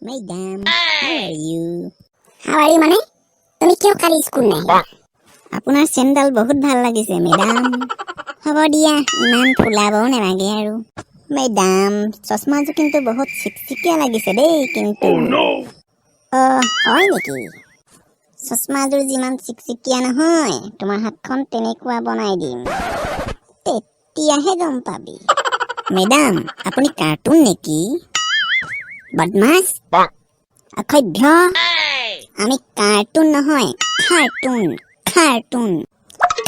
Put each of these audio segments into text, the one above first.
Madam, how are you? How are you মানে তুমি কিয় কালি স্কুল নাই আপোনাৰ চেণ্ডেল বহুত ভাল লাগিছে মেডাম হ'ব দিয়া ইমান ফুলাবও নালাগে আৰু মেডাম চশমাযোৰ কিন্তু বহুত চিকচিকীয়া লাগিছে দেই কিন্তু হয় নেকি চশমাযোৰ যিমান চিকচিকীয়া নহয় তোমাৰ হাতখন তেনেকুৱা বনাই দিম তেতিয়াহে গম পাবি মেডাম আপুনি কাৰ্টুন নেকি বদমাছ অসভ্য আমি কাৰ্টুন নহয়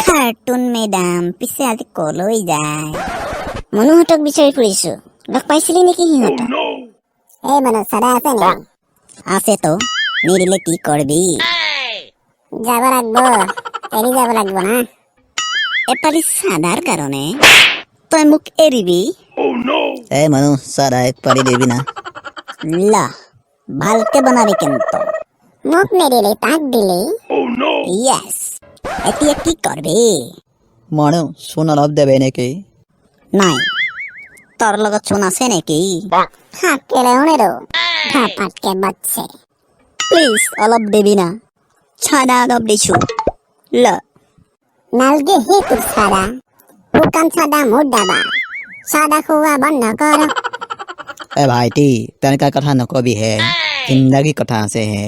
খাৰ্টুন মেডাম পিছে আজি কলৈ যায় মনুহঁতক বিচাৰি ফুৰিছো লগ পাইছিলি নেকি সিহঁতক এই মানে চাদা আছে নি আছেতো নিদিলে কি কৰবি যাব লাগব এৰি যাব লাগব না এপালি চাদাৰ কাৰণে তই মোক এৰিবি এই মানুহ চাদা এক পাৰি দিবি না লা ভালকে বনাবি কিন্তু মোক নিদিলি তাক দিলি য়েছ এতিয়া কি কৰবি মানুহ চোন অলপ দেবে নেকি নাই তোৰ লগত চোন আছে নেকি হাকেলেও নেদো ধপাতকে বাচ্চে প্লিজ অলপ দিবি না চাদা অলপ দিছো ল নালগে হে তোর সাদা শুকান সাদা মোৰ দাবা সাদা খোৱা বন্ধ কৰ এ ভাইটি তেনেকা কথা নকবি হে জিন্দাগী কথা আছে হে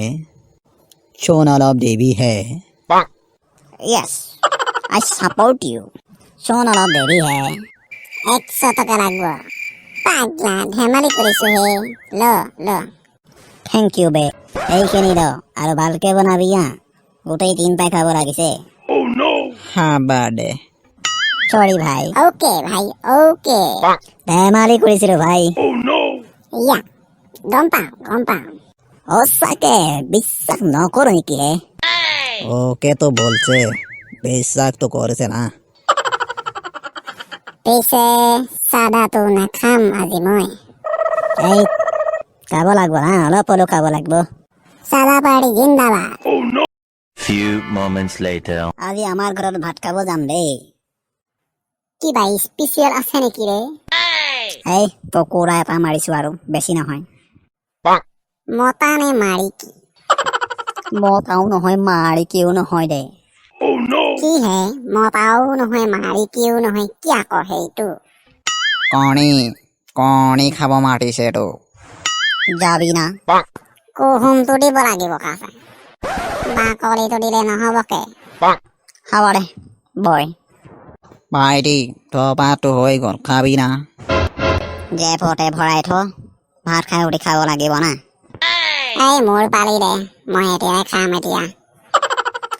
চোন অলপ দিবি হে য়েছ আই সাপোর্ট ইউ চোন অলপ দেৰি হে 100 টকা লাগব পাগলা ধেমালি কৰিছো হে ল ল থেংক ইউ বে এইখিনি দ আৰু ভালকে বনাবি হা গোটেই তিনটাই খাব লাগিছে হ্যাঁ বাদে সৰি ভাই ওকে ভাই ওকে ধেমালি কৰিছিলো ভাই ইয়া গম পাও সঁচাকে বিশ্বাস নকৰো নেকি হে ওকে তো বলছে বিশ্বাস তো করেছে না পিছে চাদাটো নাখাম আজি মই এই খাব লাগব হা অলপ অলপ খাব লাগব চাদাপাৰ্টি জিন্দাবাদ Few moments later. আজি আমাৰ ঘৰত ভাত খাব যাম দেই কিবা স্পেচিয়েল আছে নেকি ৰে এই পকোৰা এটা মাৰিছো আৰু বেছি নহয় মতা নে মাৰি কি মতাও নহয় মাৰিকেও নহয় দে কি হে মতাও নহয় মাৰি কিও নহয় কি আকৌ সেইটো কণী খাব মাতিছে তো যাবি না কুহুমটো দিব লাগিব কাছে বাকলিটো দিলে নহবকে হ'ব দে বয় ভাইটি ধপাতটো হৈ গ'ল খাবি না জেপতে ভৰাই থ ভাত খাই উঠি খাব লাগিব না এই মোৰ পালি দে মই এতিয়াই খাম এতিয়া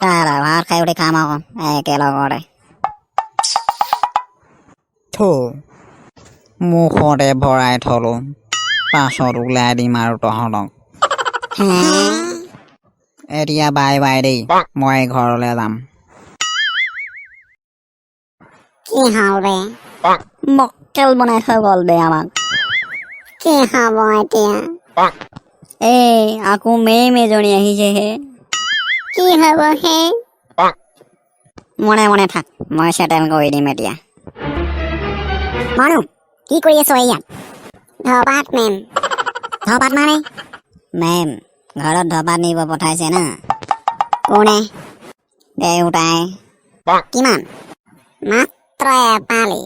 কাৰা ভাত খাই উঠি খাম আকৌ একেলগতে থু মুখতে ভৰাই থলো পাছত ওলাই দিম আৰু তহঁতক এতিয়া বাই বাই দেই মই ঘৰলৈ যাম কি হ'ল বে মক্কেল বনাই থৈ গ'ল বে আমাক কি হ'ব এতিয়া এই আকৌ মেম এজনী আহিছে হে কি হ'ব হে মনে মনে থাক মই চেটেল কৰি দিম এতিয়া মনু কি কৰি আছ ইয়াত ধপাত মেম ধপাত মানে মেম ঘৰত ধপাত নিব পঠাইছে না কোনে দেউতাই কিমান মাত্ৰ এপালি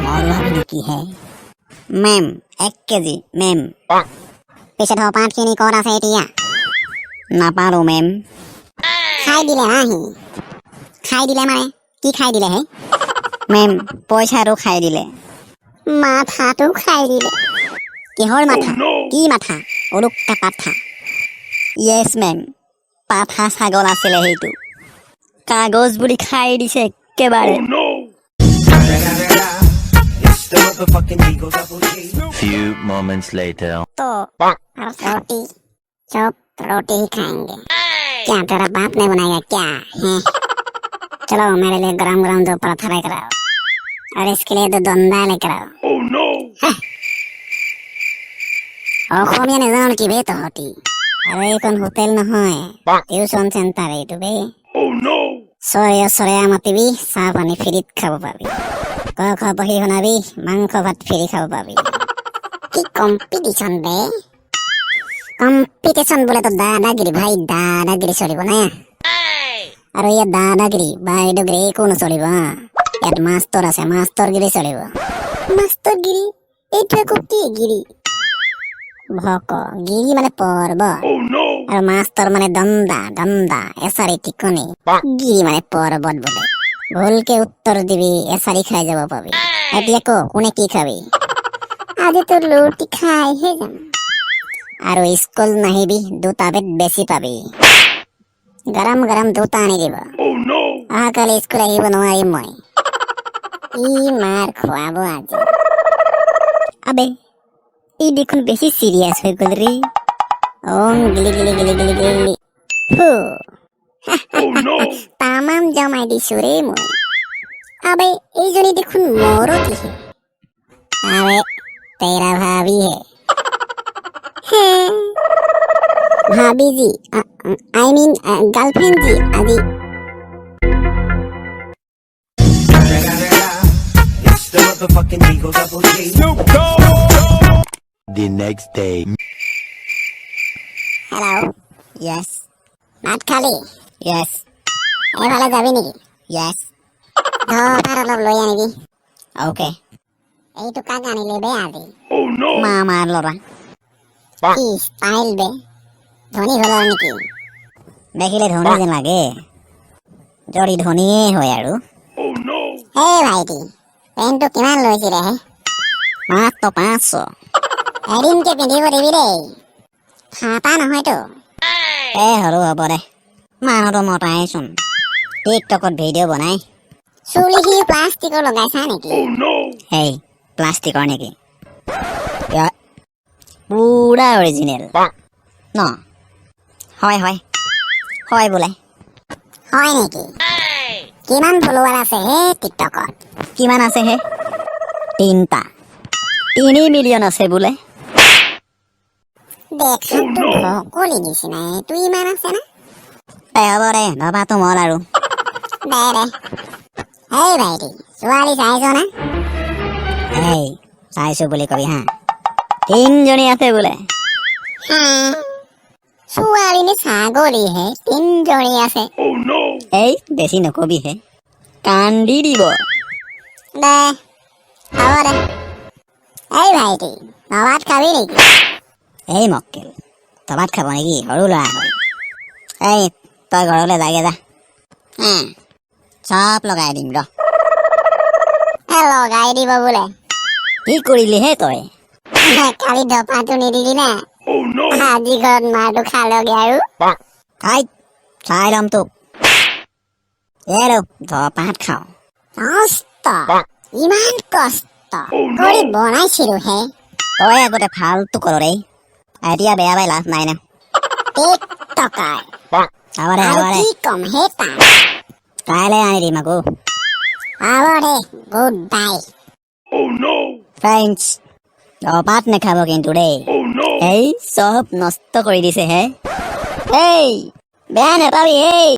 মই ভাবি নেকি হে মেম 1 কেজি মেম পিছে ধপাতখিনি ক'ত আছে এতিয়া নাপালো মেম খাই দিলে নাহি খাই দিলে মানে কি খাই দিলে হে মেম পইচাটো খাই দিলে মাথাটো খাই দিলে কিহৰ মাথা কি মাথা উৰুক্কা পাঠা য়েছ মেম পাঠা ছাগল আছিলে সেইটো কাগজ বুলি খাই দিছে একেবাৰে Few moments later. तो रोटी चुप रोटी ही खाएंगे क्या तेरा बाप ने बनाया क्या है चलो मेरे लिए गरम गरम दो पराठा लेकर आओ और इसके लिए 2 दोंदा लेकर आओ অসমীয়া নেজানো কি বে তহঁতি আরে এইখন হোটেল নহয় টিউচন চেণ্টাৰ এইটো বে চয়া মাতিবি চাহ পানী ফ্ৰীত খাব পাবি ক বহি শুনাবি মাংস ভাত ফ্ৰী খাব পাবি কি কম্পিটিশন বে কম্পিটিশন বোলে তো দাদাগিৰি ভাই দাদাগিৰি চলিব না আৰু ইয়াত দাদাগিৰি বাইদেউগিৰি একো নচলিব ইয়াত মাষ্টৰ আছে মাষ্টৰগিৰি চলিব মাষ্টৰগিৰি এইটো আকৌ কি গিৰি ভক গিৰি মানে পৰ্বত আৰু মাষ্টৰ মানে দন্দা দন্দা এছাৰি টিকনি গিৰি মানে পৰ্বত বোলে ভুলকে উত্তৰ দিবি এছাৰি খাই যাব পাবি এতিয়া ক কোনে কি খাবি আজি তোৰ লুটি খাইহে যাম আৰু স্কুল নাহিবি দুটা বেট বেছি পাবি গৰম গৰম দুটা আনি দিব অহাকালি স্কুল আহিব নোৱাৰিম মই ই মাৰ খুৱাব আজি আবে ই দেখোন বেছি চিৰিয়াছ হৈ গ'ল ৰে ওম গিলি গিলি গিলি গিলি গিলি ফু তামাম জমাই দিছো ৰে মই আবে এইজনী দেখোন মৰতিহে আবে তেৰা ভাবি হে ভাবি G I mean girlfriend G আজি The next day. হেল্ল' য়েছ ভাত খালি য়েছ এইফালে যাবি নেকি য়েছ ধৰ অলপ লৈ আনিবি অ'কে এইটো কাক আনিলে বে আজি মামাৰ ল'ৰা কি ষ্টাইল বে ধনী হলৰ নেকি দেখিলে ধনী যেন লাগে যদি ধনীয়ে হয় আৰু হে ভাইটি পেণ্টটো কিমান লৈছিলে হে মাত্ৰ 500 এদিনকে পিন্ধিব দিবি দেই ফাটা নহয়তো সৰু হ'ব দে মানুহটো মতাইচোন টিকটকত ভিডিঅ' বনাই চুলিখিনি প্লাষ্টিকৰ লগাইছা নেকি হেই প্লাষ্টিকৰ নেকি পুৰা অৰিজিনেল ন হয় হয় হয় বোলে হয় নেকি কিমান ফলোৱাৰ আছে হে টিকটকত কিমান আছে হে 3 মিলিয়ন আছে বোলে দেখাতো ভকলি নিচিনা এইটো ইমান আছে না হ'ব দে ধবাটো মল আৰু দে হেই ভাইটি ছোৱালী চাইছ না হেই চাইছো বুলি কবি হা 3 জনী আছে বোলে হা ছোৱালী নে ছাগলীহে 3 জনী আছে এই বেছি নকবিহে কান্দি দিব দে হ'ব দে এই ভাইটি ভাত খাবি নেকি এই মক্কেল তবাত খাব নেকি সৰু ল'ৰা হয় এই তই ঘৰলৈ যাগে যা চব লগাই দিম ৰ লগাই দিব বোলে কি কৰিলি হে তই কালি ধপাটো নিদিলি না আজি ঘৰত মাৰটো খালগে আৰু চাই ল'ম তোক ধপাত খাওঁ কষ্ট ইমান কষ্ট কৰি বনাইছিলো হে তই আগতে ফালতু কৰ ৰে এতিয়া বেয়া পাই লাভ নাই না টিকটকাৰ হ'ব দে আৰু হ'ব দে কি কম হে তাক কাইলৈ আনি দিম আকৌ হ'ব দে গুড বাই ফ্ৰেণ্ডছ ধপাত নেখাব কিন্তু দেই এই চব নষ্ট কৰি দিছে হে এই বেয়া নেপাবি এই